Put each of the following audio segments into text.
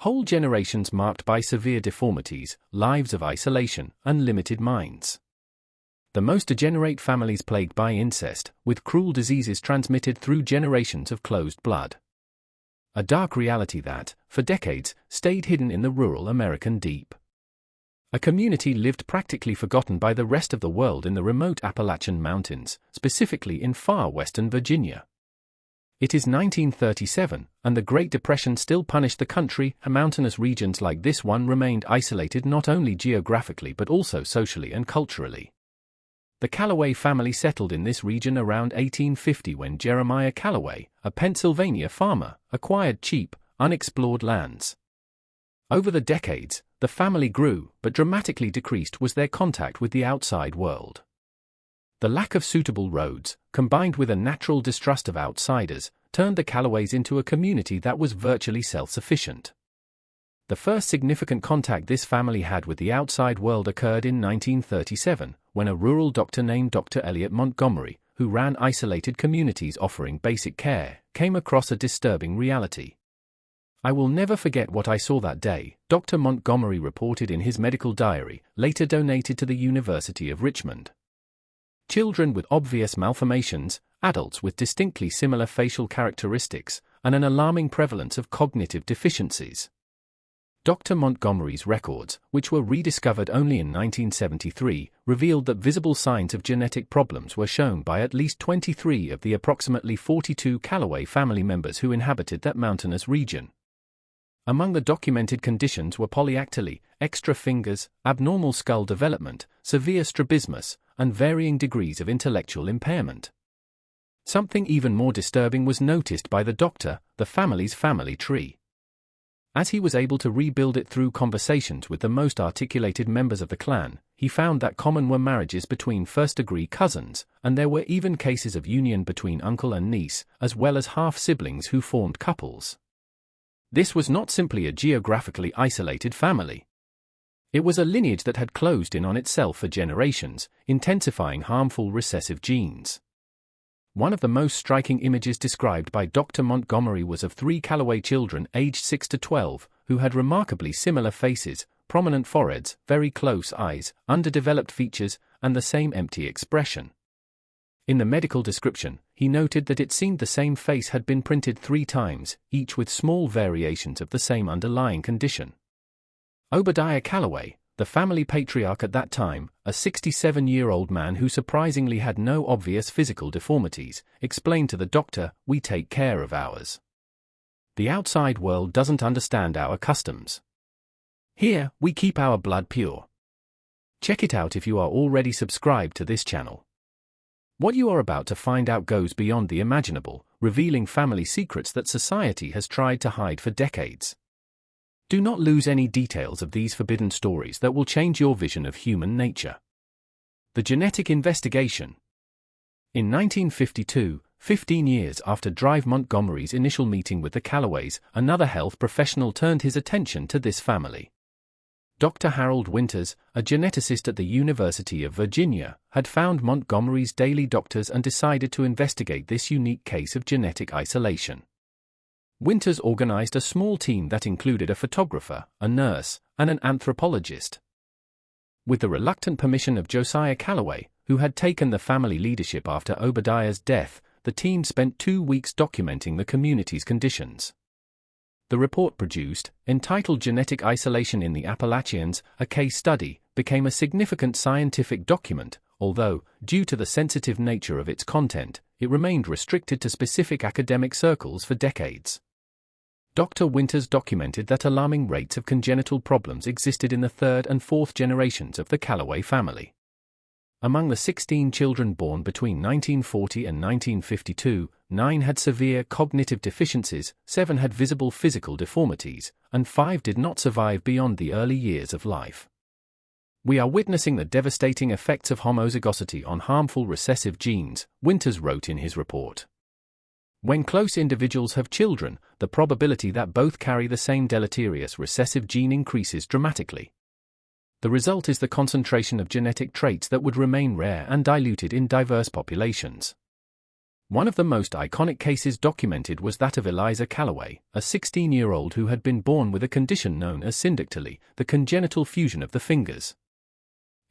Whole generations marked by severe deformities, lives of isolation, and limited minds. The most degenerate families plagued by incest, with cruel diseases transmitted through generations of closed blood. A dark reality that, for decades, stayed hidden in the rural American deep. A community lived practically forgotten by the rest of the world in the remote Appalachian Mountains, specifically in far western Virginia. It is 1937, and the Great Depression still punished the country, and mountainous regions like this one remained isolated not only geographically but also socially and culturally. The Callaway family settled in this region around 1850 when Jeremiah Callaway, a Pennsylvania farmer, acquired cheap, unexplored lands. Over the decades, the family grew, but dramatically decreased was their contact with the outside world. The lack of suitable roads, combined with a natural distrust of outsiders, turned the Callaways into a community that was virtually self-sufficient. The first significant contact this family had with the outside world occurred in 1937, when a rural doctor named Dr. Elliot Montgomery, who ran isolated communities offering basic care, came across a disturbing reality. "I will never forget what I saw that day," Dr. Montgomery reported in his medical diary, later donated to the University of Richmond. Children with obvious malformations, adults with distinctly similar facial characteristics, and an alarming prevalence of cognitive deficiencies. Dr. Montgomery's records, which were rediscovered only in 1973, revealed that visible signs of genetic problems were shown by at least 23 of the approximately 42 Callaway family members who inhabited that mountainous region. Among the documented conditions were polyactyly, extra fingers, abnormal skull development, severe strabismus, and varying degrees of intellectual impairment. Something even more disturbing was noticed by the doctor: the family's family tree. As he was able to rebuild it through conversations with the most articulated members of the clan, he found that common were marriages between first-degree cousins, and there were even cases of union between uncle and niece, as well as half-siblings who formed couples. This was not simply a geographically isolated family. It was a lineage that had closed in on itself for generations, intensifying harmful recessive genes. One of the most striking images described by Dr. Montgomery was of 3 Callaway children aged 6 to 12, who had remarkably similar faces, prominent foreheads, very close eyes, underdeveloped features, and the same empty expression. In the medical description, he noted that it seemed the same face had been printed 3 times, each with small variations of the same underlying condition. Obadiah Callaway, the family patriarch at that time, a 67-year-old man who surprisingly had no obvious physical deformities, explained to the doctor, "We take care of ours. The outside world doesn't understand our customs. Here, we keep our blood pure." Check it out if you are already subscribed to this channel. What you are about to find out goes beyond the imaginable, revealing family secrets that society has tried to hide for decades. Do not lose any details of these forbidden stories that will change your vision of human nature. The genetic investigation. In 1952, 15 years after Drive Montgomery's initial meeting with the Callaways, another health professional turned his attention to this family. Dr. Harold Winters, a geneticist at the University of Virginia, had found Montgomery's daily doctors and decided to investigate this unique case of genetic isolation. Winters organized a small team that included a photographer, a nurse, and an anthropologist. With the reluctant permission of Josiah Callaway, who had taken the family leadership after Obadiah's death, the team spent 2 weeks documenting the community's conditions. The report produced, entitled Genetic Isolation in the Appalachians, a Case Study, became a significant scientific document, although, due to the sensitive nature of its content, it remained restricted to specific academic circles for decades. Dr. Winters documented that alarming rates of congenital problems existed in the 3rd and 4th generations of the Callaway family. Among the 16 children born between 1940 and 1952, 9 had severe cognitive deficiencies, 7 had visible physical deformities, and 5 did not survive beyond the early years of life. "We are witnessing the devastating effects of homozygosity on harmful recessive genes," Winters wrote in his report. When close individuals have children, the probability that both carry the same deleterious recessive gene increases dramatically. The result is the concentration of genetic traits that would remain rare and diluted in diverse populations. One of the most iconic cases documented was that of Eliza Calloway, a 16-year-old who had been born with a condition known as syndactyly, the congenital fusion of the fingers.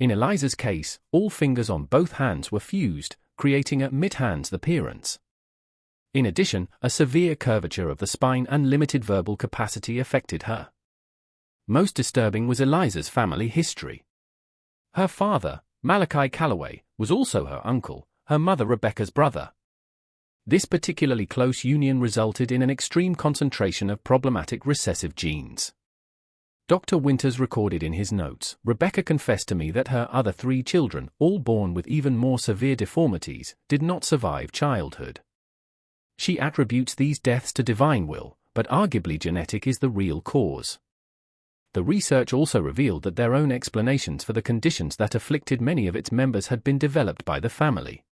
In Eliza's case, all fingers on both hands were fused, creating a mid-hands appearance. In addition, a severe curvature of the spine and limited verbal capacity affected her. Most disturbing was Eliza's family history. Her father, Malachi Calloway, was also her uncle, her mother Rebecca's brother. This particularly close union resulted in an extreme concentration of problematic recessive genes. Dr. Winters recorded in his notes, Rebecca confessed to me that her other 3 children, all born with even more severe deformities, did not survive childhood. She attributes these deaths to divine will, but arguably genetic is the real cause. The research also revealed that their own explanations for the conditions that afflicted many of its members had been developed by the family.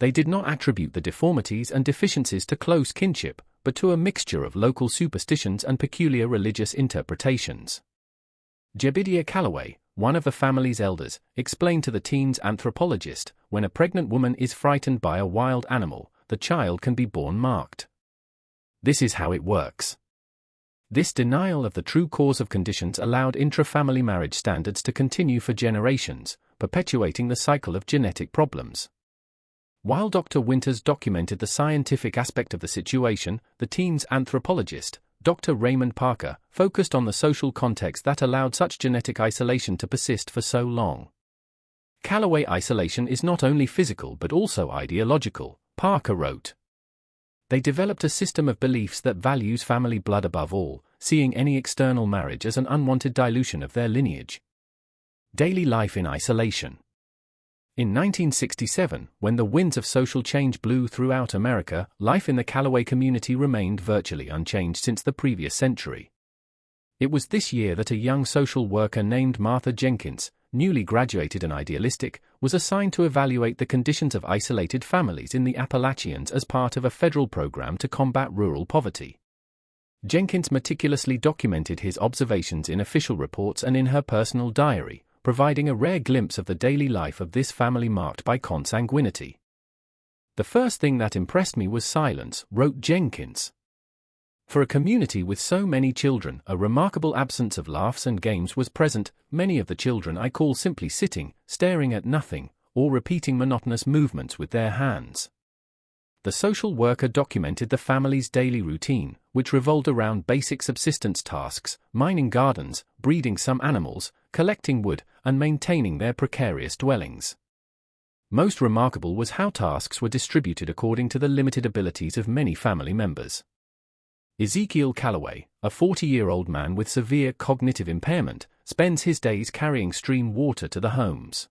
They did not attribute the deformities and deficiencies to close kinship, but to a mixture of local superstitions and peculiar religious interpretations. Jebidiah Calloway, one of the family's elders, explained to the teen's anthropologist, when a pregnant woman is frightened by a wild animal, the child can be born marked. This is how it works. This denial of the true cause of conditions allowed intra-family marriage standards to continue for generations, perpetuating the cycle of genetic problems. While Dr. Winters documented the scientific aspect of the situation, the teen's anthropologist, Dr. Raymond Parker, focused on the social context that allowed such genetic isolation to persist for so long. Calloway isolation is not only physical but also ideological, Parker wrote. They developed a system of beliefs that values family blood above all, seeing any external marriage as an unwanted dilution of their lineage. Daily life in isolation. In 1967, when the winds of social change blew throughout America, life in the Calloway community remained virtually unchanged since the previous century. It was this year that a young social worker named Martha Jenkins, newly graduated and idealistic, was assigned to evaluate the conditions of isolated families in the Appalachians as part of a federal program to combat rural poverty. Jenkins meticulously documented his observations in official reports and in her personal diary, providing a rare glimpse of the daily life of this family marked by consanguinity. "The first thing that impressed me was silence," wrote Jenkins. For a community with so many children, a remarkable absence of laughs and games was present. Many of the children I call simply sitting, staring at nothing, or repeating monotonous movements with their hands. The social worker documented the family's daily routine, which revolved around basic subsistence tasks, mining gardens, breeding some animals, collecting wood, and maintaining their precarious dwellings. Most remarkable was how tasks were distributed according to the limited abilities of many family members. Ezekiel Calloway, a 40-year-old man with severe cognitive impairment, spends his days carrying stream water to the homes.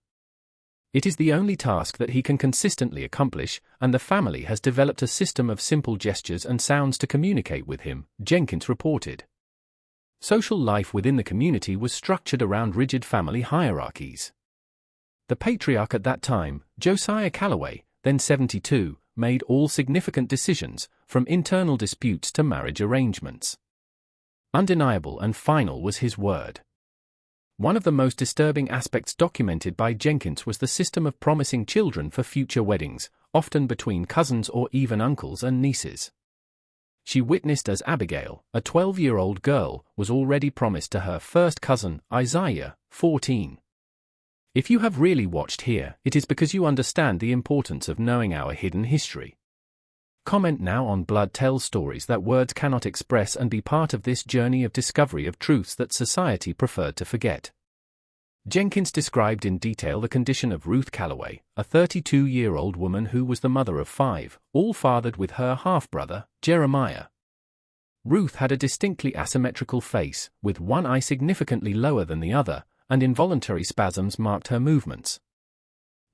It is the only task that he can consistently accomplish, and the family has developed a system of simple gestures and sounds to communicate with him, Jenkins reported. Social life within the community was structured around rigid family hierarchies. The patriarch at that time, Josiah Calloway, then 72, made all significant decisions, from internal disputes to marriage arrangements. Undeniable and final was his word. One of the most disturbing aspects documented by Jenkins was the system of promising children for future weddings, often between cousins or even uncles and nieces. She witnessed as Abigail, a 12-year-old girl, was already promised to her first cousin, Isaiah, 14. If you have really watched here, it is because you understand the importance of knowing our hidden history. Comment now on Blood tells stories that words cannot express and be part of this journey of discovery of truths that society preferred to forget. Jenkins described in detail the condition of Ruth Calloway, a 32-year-old woman who was the mother of 5, all fathered with her half-brother, Jeremiah. Ruth had a distinctly asymmetrical face, with one eye significantly lower than the other, and involuntary spasms marked her movements.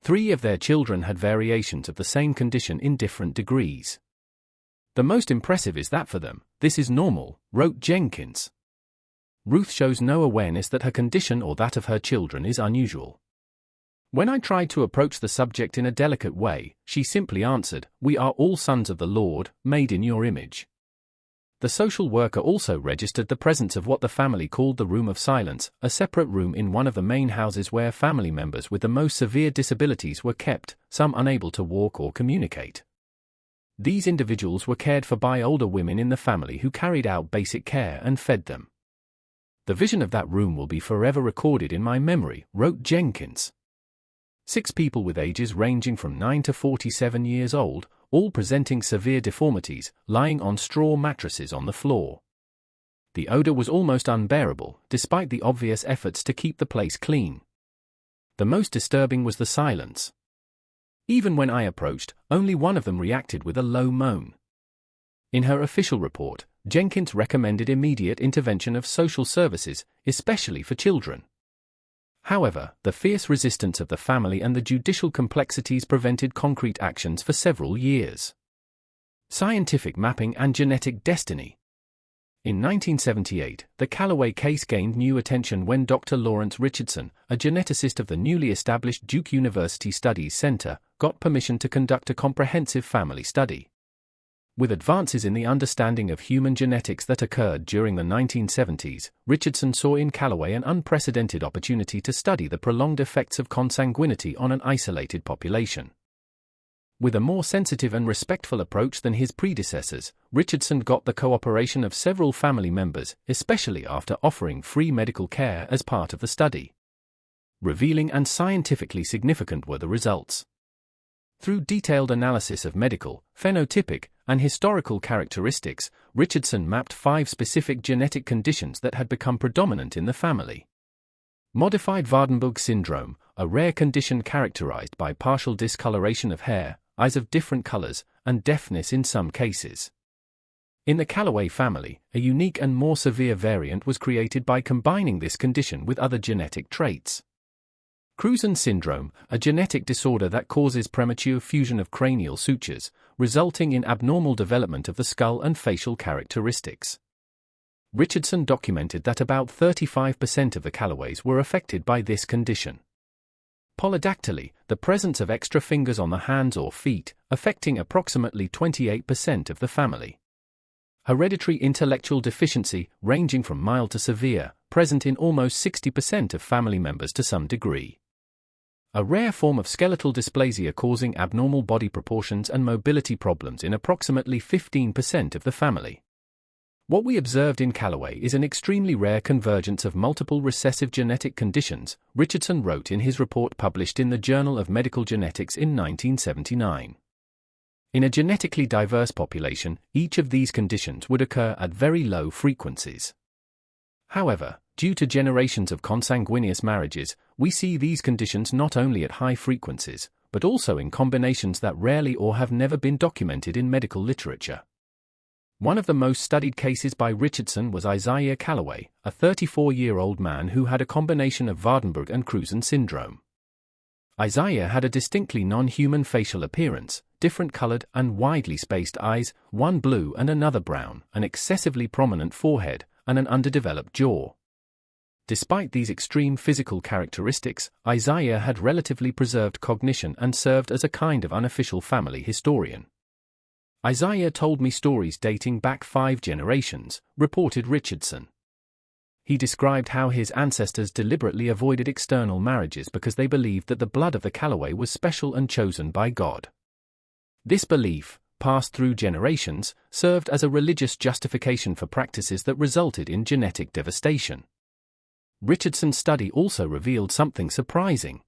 3 of their children had variations of the same condition in different degrees. The most impressive is that for them, this is normal, wrote Jenkins. Ruth shows no awareness that her condition or that of her children is unusual. When I tried to approach the subject in a delicate way, she simply answered, "We are all sons of the Lord, made in your image." The social worker also registered the presence of what the family called the Room of Silence, a separate room in one of the main houses where family members with the most severe disabilities were kept, some unable to walk or communicate. These individuals were cared for by older women in the family who carried out basic care and fed them. "The vision of that room will be forever recorded in my memory," wrote Jenkins. 6 people with ages ranging from 9 to 47 years old, all presenting severe deformities, lying on straw mattresses on the floor. The odor was almost unbearable, despite the obvious efforts to keep the place clean. The most disturbing was the silence. Even when I approached, only one of them reacted with a low moan. In her official report, Jenkins recommended immediate intervention of social services, especially for children. However, the fierce resistance of the family and the judicial complexities prevented concrete actions for several years. Scientific mapping and genetic destiny. In 1978, the Callaway case gained new attention when Dr. Lawrence Richardson, a geneticist of the newly established Duke University Studies Center, got permission to conduct a comprehensive family study. With advances in the understanding of human genetics that occurred during the 1970s, Richardson saw in Callaway an unprecedented opportunity to study the prolonged effects of consanguinity on an isolated population. With a more sensitive and respectful approach than his predecessors, Richardson got the cooperation of several family members, especially after offering free medical care as part of the study. Revealing and scientifically significant were the results. Through detailed analysis of medical, phenotypic, and historical characteristics, Richardson mapped 5 specific genetic conditions that had become predominant in the family. Modified Waardenburg syndrome, a rare condition characterized by partial discoloration of hair, eyes of different colors, and deafness in some cases. In the Callaway family, a unique and more severe variant was created by combining this condition with other genetic traits. Crouzon syndrome, a genetic disorder that causes premature fusion of cranial sutures, resulting in abnormal development of the skull and facial characteristics. Richardson documented that about 35% of the Callaways were affected by this condition. Polydactyly, the presence of extra fingers on the hands or feet, affecting approximately 28% of the family. Hereditary intellectual deficiency, ranging from mild to severe, present in almost 60% of family members to some degree. A rare form of skeletal dysplasia causing abnormal body proportions and mobility problems in approximately 15% of the family. What we observed in Callaway is an extremely rare convergence of multiple recessive genetic conditions, Richardson wrote in his report published in the Journal of Medical Genetics in 1979. In a genetically diverse population, each of these conditions would occur at very low frequencies. However, due to generations of consanguineous marriages, we see these conditions not only at high frequencies, but also in combinations that rarely or have never been documented in medical literature. One of the most studied cases by Richardson was Isaiah Callaway, a 34-year-old man who had a combination of Waardenburg and Crouzon syndrome. Isaiah had a distinctly non-human facial appearance, different colored and widely spaced eyes, one blue and another brown, an excessively prominent forehead, and an underdeveloped jaw. Despite these extreme physical characteristics, Isaiah had relatively preserved cognition and served as a kind of unofficial family historian. Isaiah told me stories dating back 5 generations, reported Richardson. He described how his ancestors deliberately avoided external marriages because they believed that the blood of the Callaway was special and chosen by God. This belief, passed through generations, served as a religious justification for practices that resulted in genetic devastation. Richardson's study also revealed something surprising.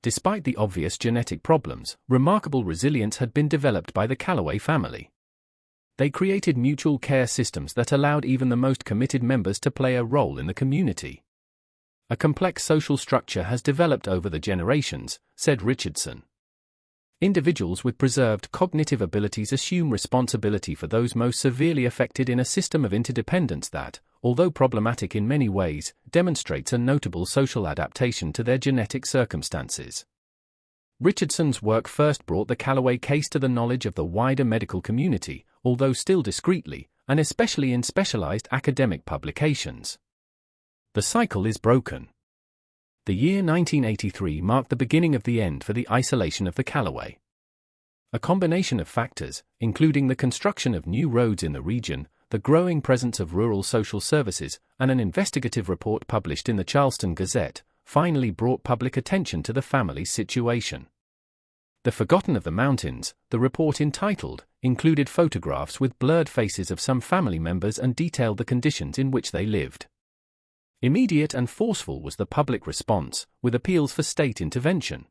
Despite the obvious genetic problems, remarkable resilience had been developed by the Callaway family. They created mutual care systems that allowed even the most committed members to play a role in the community. A complex social structure has developed over the generations, said Richardson. Individuals with preserved cognitive abilities assume responsibility for those most severely affected in a system of interdependence that, although problematic in many ways, demonstrates a notable social adaptation to their genetic circumstances. Richardson's work first brought the Callaway case to the knowledge of the wider medical community, although still discreetly, and especially in specialized academic publications. The cycle is broken. The year 1983 marked the beginning of the end for the isolation of the Callaway. A combination of factors, including the construction of new roads in the region, the growing presence of rural social services, and an investigative report published in the Charleston Gazette, finally brought public attention to the family's situation. The Forgotten of the Mountains, the report entitled included photographs with blurred faces of some family members and detailed the conditions in which they lived. Immediate and forceful was the public response, with appeals for state intervention.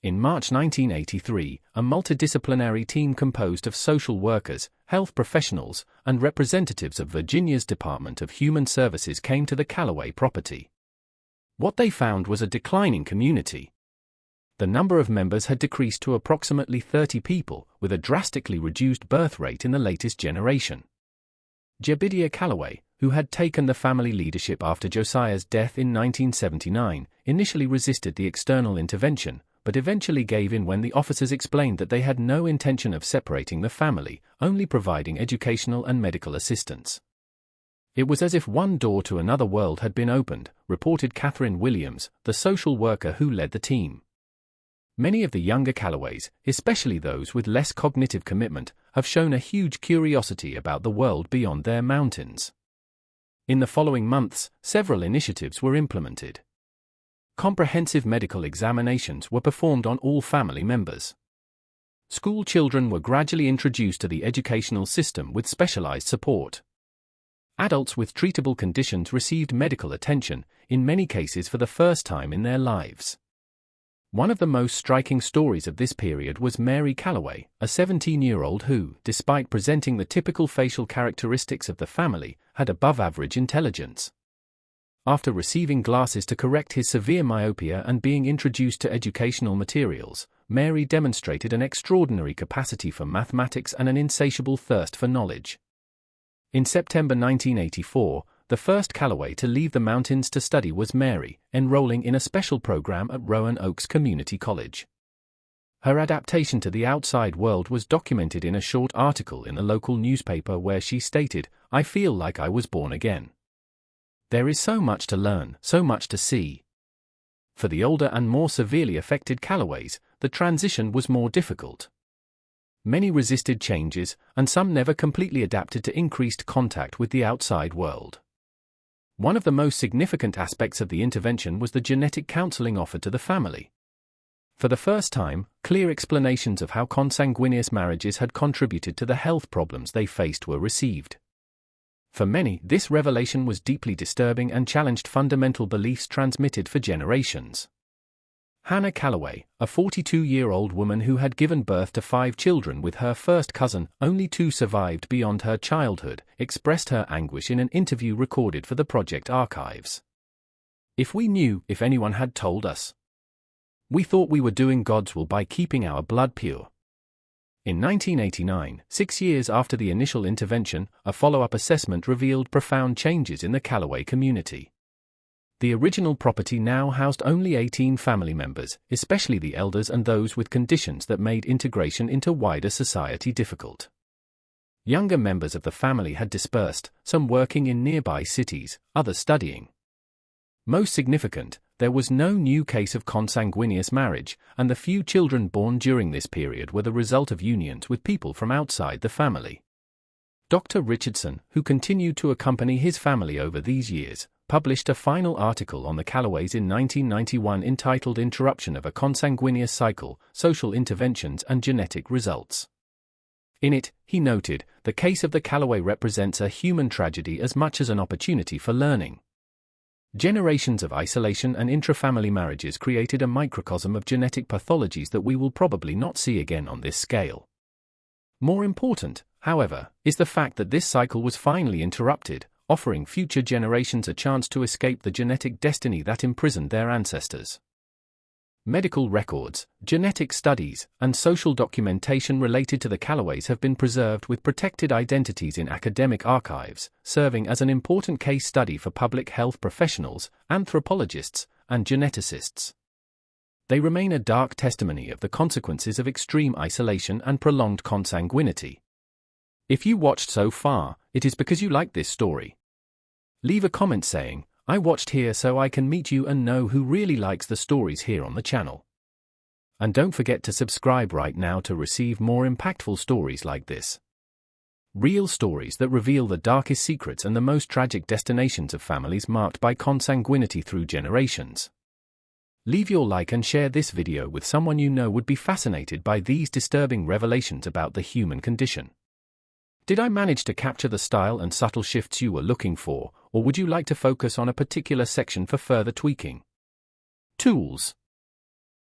In March 1983, a multidisciplinary team composed of social workers, health professionals, and representatives of Virginia's Department of Human Services came to the Callaway property. What they found was a declining community. The number of members had decreased to approximately 30 people, with a drastically reduced birth rate in the latest generation. Jebediah Callaway, who had taken the family leadership after Josiah's death in 1979, initially resisted the external intervention, but eventually gave in when the officers explained that they had no intention of separating the family, only providing educational and medical assistance. It was as if one door to another world had been opened, reported Catherine Williams, the social worker who led the team. Many of the younger Callaways, especially those with less cognitive commitment, have shown a huge curiosity about the world beyond their mountains. In the following months, several initiatives were implemented. Comprehensive medical examinations were performed on all family members. School children were gradually introduced to the educational system with specialized support. Adults with treatable conditions received medical attention, in many cases for the first time in their lives. One of the most striking stories of this period was Mary Callaway, a 17-year-old who, despite presenting the typical facial characteristics of the family, had above-average intelligence. After receiving glasses to correct his severe myopia and being introduced to educational materials, Mary demonstrated an extraordinary capacity for mathematics and an insatiable thirst for knowledge. In September 1984, the first Callaway to leave the mountains to study was Mary, enrolling in a special program at Rowan Oaks Community College. Her adaptation to the outside world was documented in a short article in the local newspaper where she stated, "I feel like I was born again. There is so much to learn, so much to see." For the older and more severely affected Callaways, the transition was more difficult. Many resisted changes, and some never completely adapted to increased contact with the outside world. One of the most significant aspects of the intervention was the genetic counseling offered to the family. For the first time, clear explanations of how consanguineous marriages had contributed to the health problems they faced were received. For many, this revelation was deeply disturbing and challenged fundamental beliefs transmitted for generations. Hannah Callaway, a 42-year-old woman who had given birth to 5 children with her first cousin, only 2 survived beyond her childhood, expressed her anguish in an interview recorded for the project archives. "If we knew, if anyone had told us. We thought we were doing God's will by keeping our blood pure." In 1989, 6 years after the initial intervention, a follow-up assessment revealed profound changes in the Callaway community. The original property now housed only 18 family members, especially the elders and those with conditions that made integration into wider society difficult. Younger members of the family had dispersed, some working in nearby cities, others studying. Most significant, there was no new case of consanguineous marriage, and the few children born during this period were the result of unions with people from outside the family. Dr. Richardson, who continued to accompany his family over these years, published a final article on the Callaways in 1991 entitled Interruption of a Consanguineous Cycle, Social Interventions and Genetic Results. In it, he noted, the case of the Callaway represents a human tragedy as much as an opportunity for learning. Generations of isolation and intrafamily marriages created a microcosm of genetic pathologies that we will probably not see again on this scale. More important, however, is the fact that this cycle was finally interrupted, offering future generations a chance to escape the genetic destiny that imprisoned their ancestors. Medical records, genetic studies, and social documentation related to the Callaways have been preserved with protected identities in academic archives, serving as an important case study for public health professionals, anthropologists, and geneticists. They remain a dark testimony of the consequences of extreme isolation and prolonged consanguinity. If you watched so far, it is because you like this story. Leave a comment saying, "I watched here so I can meet you and know who really likes the stories here on the channel." And don't forget to subscribe right now to receive more impactful stories like this. Real stories that reveal the darkest secrets and the most tragic destinations of families marked by consanguinity through generations. Leave your like and share this video with someone you know would be fascinated by these disturbing revelations about the human condition. Did I manage to capture the style and subtle shifts you were looking for, or would you like to focus on a particular section for further tweaking? Tools.